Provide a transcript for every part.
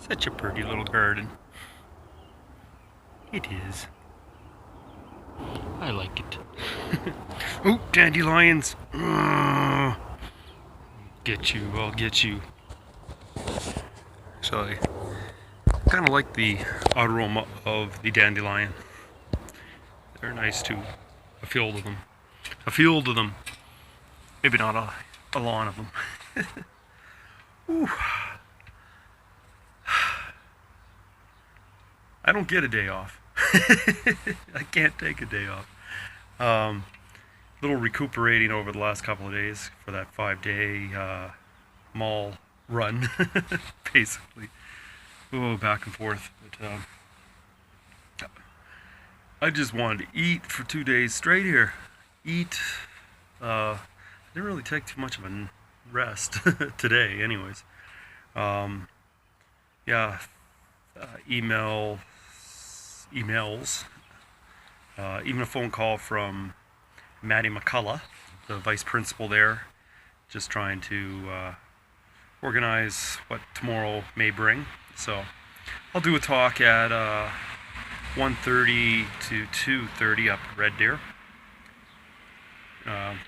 Such a pretty little garden. It is. I like it. Oh, dandelions! Get you, I'll get you. So I kind of like the aroma of the dandelion. They're nice too. A field of them. A field of them. Maybe not a lawn of them. Ooh. I don't get a day off. I can't take a day off. Little recuperating over the last couple of days for that 5-day mall run, basically. Oh, back and forth. But I just wanted to eat for 2 days straight here. Eat. Didn't really take too much of a rest today, anyways. Um, yeah, emails, even a phone call from Maddie McCullough, the vice principal there, just trying to organize what tomorrow may bring. So I'll do a talk at 1:30 to 2:30 up at Red Deer.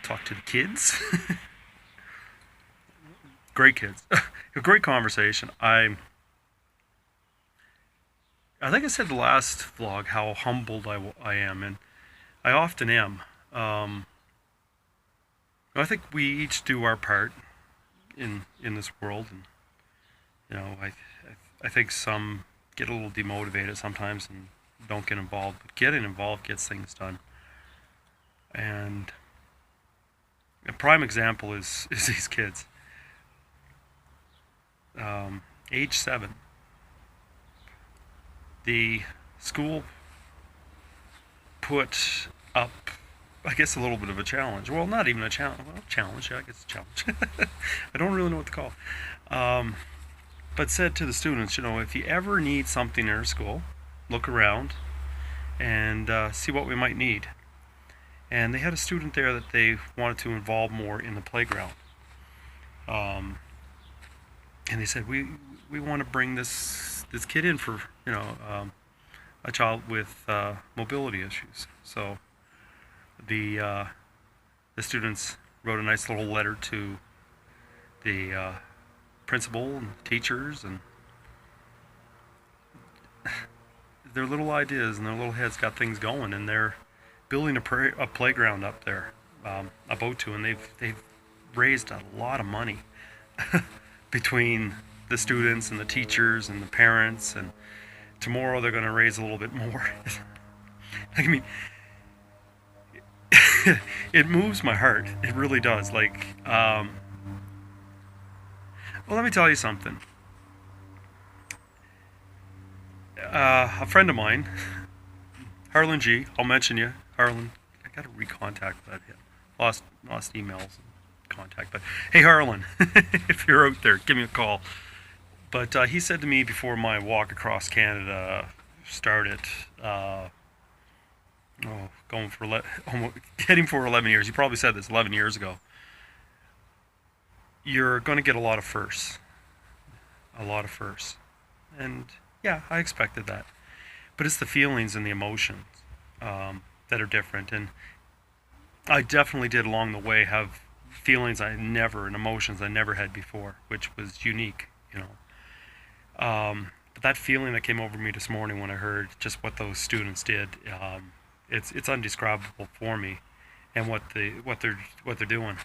Talk to the kids. Great kids. A great conversation. I think I said the last vlog how humbled I am, and I often am. I think we each do our part in this world, and I think some get a little demotivated sometimes and don't get involved. But getting involved gets things done. And a prime example is these kids, age 7. The school put up, I guess, a little bit of a challenge. Well, not even a challenge. Well, challenge. Yeah, I guess a challenge. I don't really know what to call. But said to the students, if you ever need something in our school, look around and see what we might need. And they had a student there that they wanted to involve more in the playground. And they said, we want to bring this kid in for a child with mobility issues. So the students wrote a nice little letter to the principal and teachers, and their little ideas and their little heads got things going, and they're building a playground up there, about to, and they've raised a lot of money between the students and the teachers and the parents, and tomorrow they're going to raise a little bit more. I mean, it moves my heart. It really does. Well, let me tell you something. A friend of mine, Harlan G. I'll mention you, Harlan. I got to recontact that. Lost emails and contact. But hey, Harlan, if you're out there, give me a call. But he said to me before my walk across Canada started, heading for 11 years. He probably said this 11 years ago. You're going to get a lot of firsts. A lot of firsts. And yeah, I expected that. But it's the feelings and the emotions that are different. And I definitely did along the way have feelings and emotions I never had before, which was unique, But that feeling that came over me this morning when I heard just what those students did, it's undescribable for me, and what they're doing,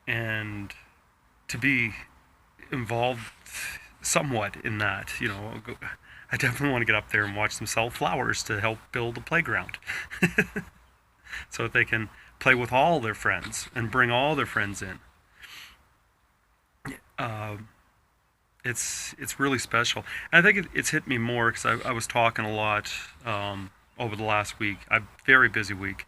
and to be involved somewhat in that, I definitely want to get up there and watch them sell flowers to help build a playground, so that they can play with all their friends and bring all their friends in. It's really special. And I think it's hit me more because I was talking a lot over the last week. A very busy week.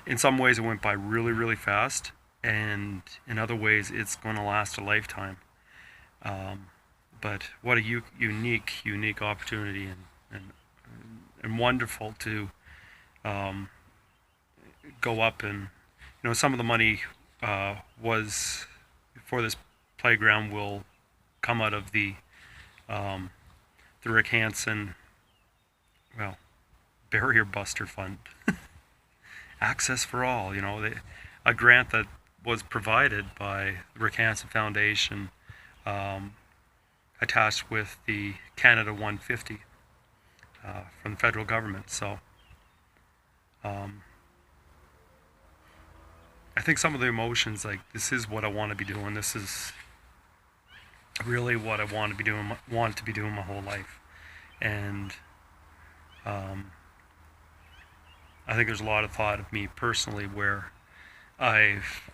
In some ways, it went by really, really fast, and in other ways, it's going to last a lifetime. But what a unique opportunity, and wonderful to go up, and some of the money was for this playground will come out of the Rick Hansen, well, Barrier Buster Fund, Access for All. A grant that was provided by the Rick Hansen Foundation, attached with the Canada 150 from the federal government. So I think some of the emotions, like, this is what I want to be doing. This is really what I want to be doing my whole life. And I think there's a lot of thought of me personally where I've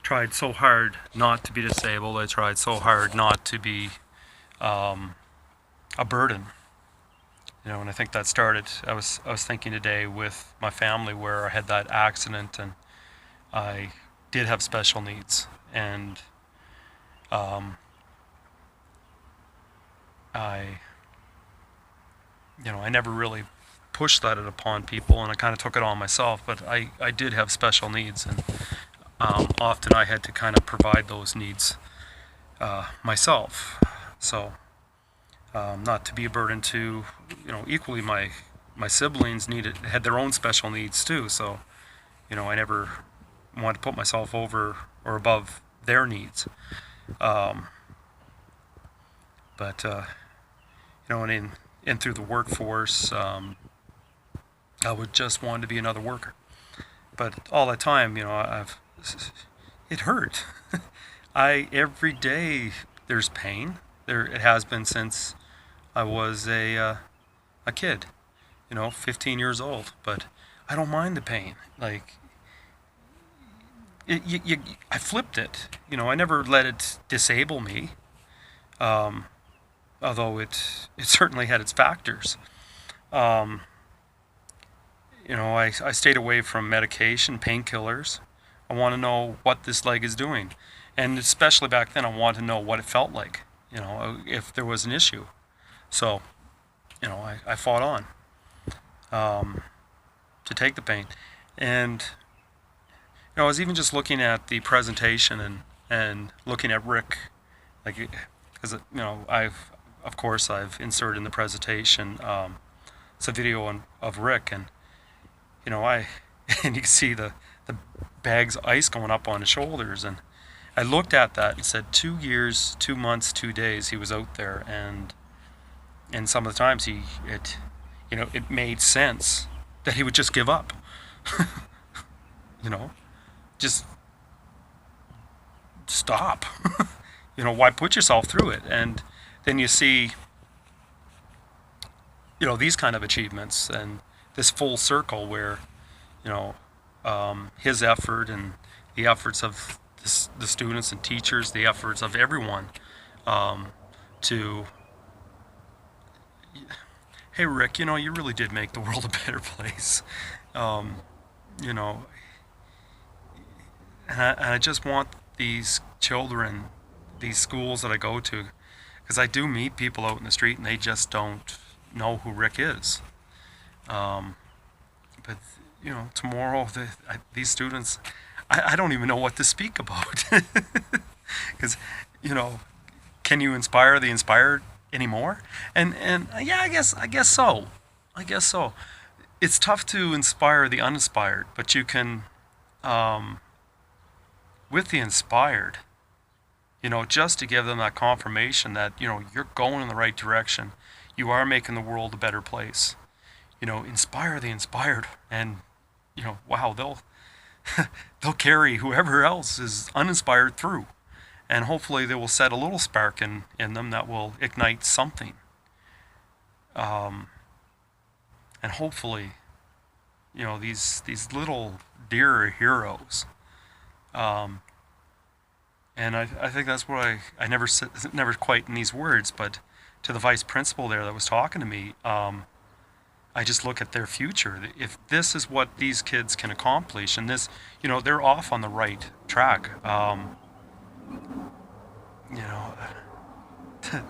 tried so hard not to be disabled. I tried so hard not to be a burden. And I think that started, I was thinking today with my family where I had that accident and I did have special needs, and I never really pushed that upon people, and I kind of took it on myself, but I did have special needs, and often I had to kind of provide those needs myself. So not to be a burden to, equally my siblings had their own special needs too, so I never wanted to put myself over or above their needs. But and through the workforce, I would just want to be another worker. But all that time, it hurt. Every day there's pain. It has been since I was a kid, 15 years old. But I don't mind the pain. Like, I flipped it. I never let it disable me. Although it certainly had its factors. I stayed away from medication, painkillers. I want to know what this leg is doing. And especially back then, I wanted to know what it felt like, if there was an issue. So, I fought on to take the pain. And, I was even just looking at the presentation and looking at Rick, like, because, I've inserted in the presentation it's a video of Rick, and and you can see the bags of ice going up on his shoulders, and I looked at that and said 2 years, 2 months, 2 days he was out there, and some of the times it made sense that he would just give up. Just stop. Why put yourself through it? And then you see these kind of achievements and this full circle where his effort and the efforts of the students and teachers, the efforts of everyone to, hey Rick, you really did make the world a better place. And I just want these children, these schools that I go to, because I do meet people out in the street and they just don't know who Rick is. But tomorrow these students, I don't even know what to speak about, because can you inspire the inspired anymore? And yeah, I guess so. It's tough to inspire the uninspired, but you can, with the inspired, just to give them that confirmation that you're going in the right direction, you are making the world a better place. Inspire the inspired, and wow, they'll carry whoever else is uninspired through, and hopefully they will set a little spark in them that will ignite something. And hopefully, these little dear heroes. And I think that's what I never said, never quite in these words, but to the vice principal there that was talking to me, I just look at their future. If this is what these kids can accomplish, and this, they're off on the right track.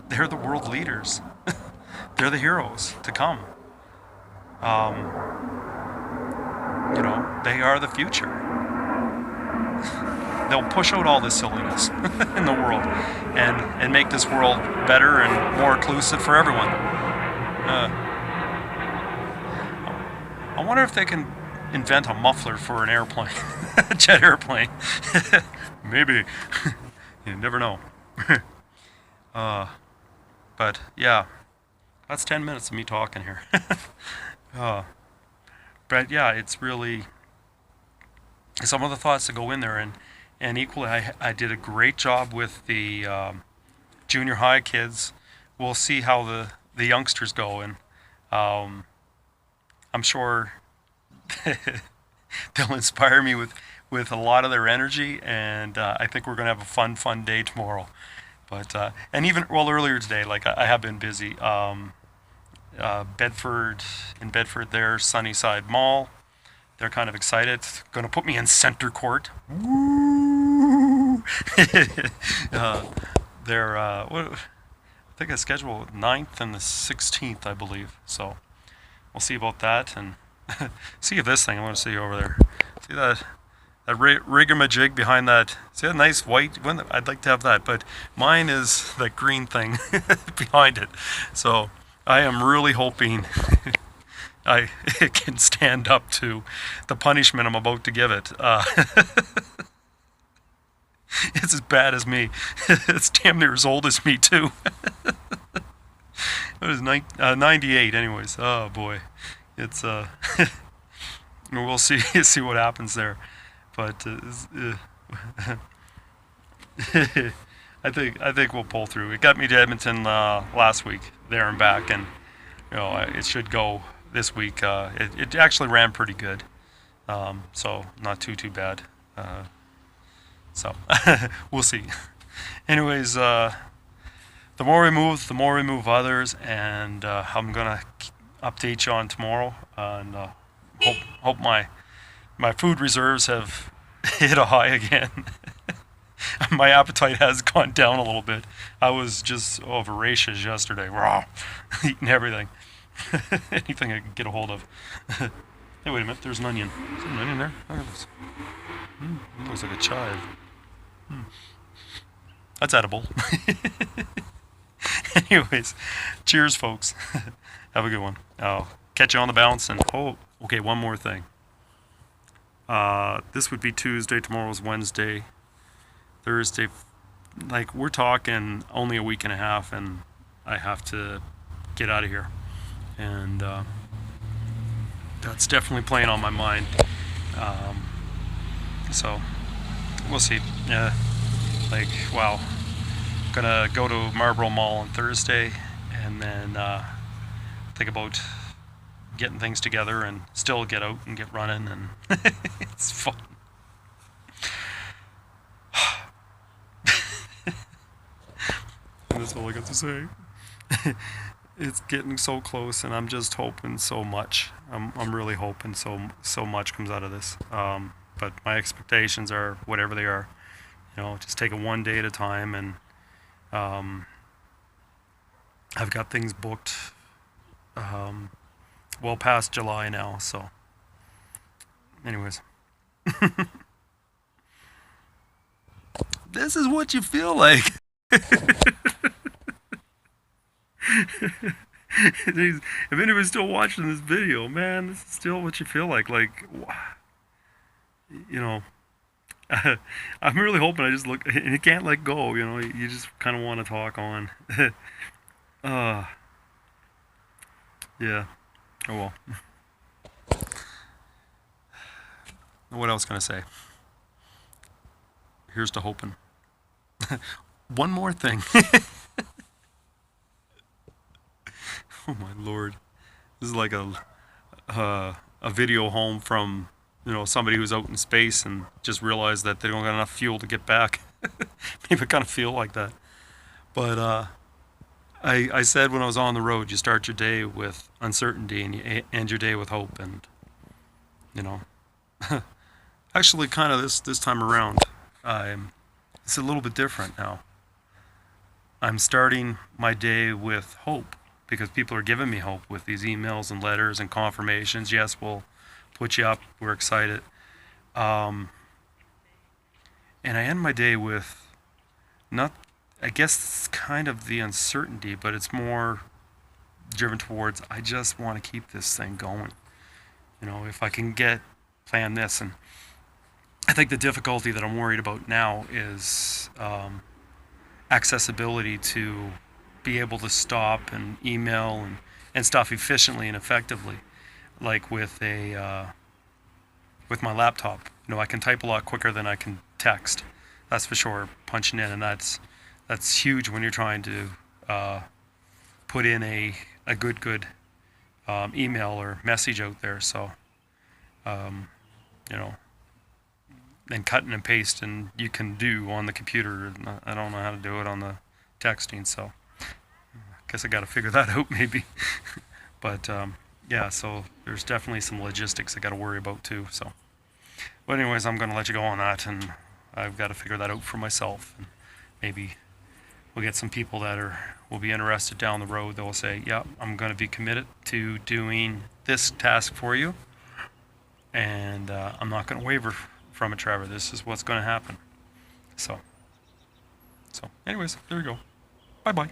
They're the world leaders. They're the heroes to come. They are the future. they'll push out all this silliness in the world, and make this world better and more inclusive for everyone. I wonder if they can invent a muffler for an airplane, a jet airplane. Maybe. You never know. But yeah, that's 10 minutes of me talking here. But yeah, it's really some of the thoughts that go in there, and equally, I did a great job with the junior high kids. We'll see how the youngsters go, and I'm sure they'll inspire me with a lot of their energy, and I think we're gonna have a fun day tomorrow. But and even earlier today, like I have been busy. Bedford, there, Sunnyside Mall. They're kind of excited. Going to put me in center court. Woo! They're I think I scheduled 9th and the 16th, I believe. So we'll see about that, and see if this thing. I want to see over there. See that rigamajig behind that. See that nice white one? I'd like to have that, but mine is that green thing behind it. So I am really hoping it can stand up to the punishment I'm about to give it. It's as bad as me. It's damn near as old as me too. It was 98 anyways. Oh boy. It's we'll see what happens there. But I think we'll pull through. It got me to Edmonton last week, there and back, and it should go this week. It actually ran pretty good, so not too bad. So we'll see. Anyways, the more we move others, and I'm gonna update you on tomorrow, and hope my food reserves have hit a high again. My appetite has gone down a little bit. I was just voracious yesterday, raw, eating everything, anything I could get a hold of. Hey, wait a minute, there's an onion. Is there an onion there? Look at this. It looks like a chive. That's edible. Anyways, cheers, folks. Have a good one. I'll catch you on the bounce. And okay, one more thing. This would be Tuesday. Tomorrow's Wednesday. Thursday. Like, we're talking only a week and a half, and I have to get out of here. And that's definitely playing on my mind. So we'll see. Yeah, like, wow. Gonna go to Marlborough Mall on Thursday, and then think about getting things together and still get out and get running, and it's fun. That's all I got to say. It's getting so close, and I'm just hoping so much. I'm really hoping so much comes out of this. But my expectations are whatever they are. Just take it one day at a time, and I've got things booked well past July now. So, anyways, this is what you feel like. If anyone's still watching this video, man, this is still what you feel like. Like, I'm really hoping I just look, and you can't let go, you just kind of want to talk on. Yeah. Oh well. What else can I say? Here's to hoping. One more thing. Oh my Lord. This is like a video home from, somebody who's out in space and just realized that they don't got enough fuel to get back. Maybe I kind of feel like that. But I said when I was on the road, you start your day with uncertainty and you end your day with hope. And, actually kind of this time around, it's a little bit different now. I'm starting my day with hope, because people are giving me hope with these emails and letters and confirmations. Yes, we'll put you up. We're excited. And I end my day with not, I guess it's kind of the uncertainty, but it's more driven towards I just want to keep this thing going. If I can plan this. And I think the difficulty that I'm worried about now is accessibility to be able to stop and email and stuff efficiently and effectively, like with my laptop. I can type a lot quicker than I can text. That's for sure. Punching in, and that's huge when you're trying to put in a good email or message out there. So, you know, and cutting and pasting you can do on the computer. I don't know how to do it on the texting, so I guess I got to figure that out maybe. But yeah, so there's definitely some logistics I got to worry about too. So, but anyways, I'm going to let you go on that, and I've got to figure that out for myself, and maybe we'll get some people that will be interested down the road. They'll say, "Yeah, I'm going to be committed to doing this task for you, and I'm not going to waver from it, Trevor. This is what's going to happen." So anyways, there we go. Bye bye.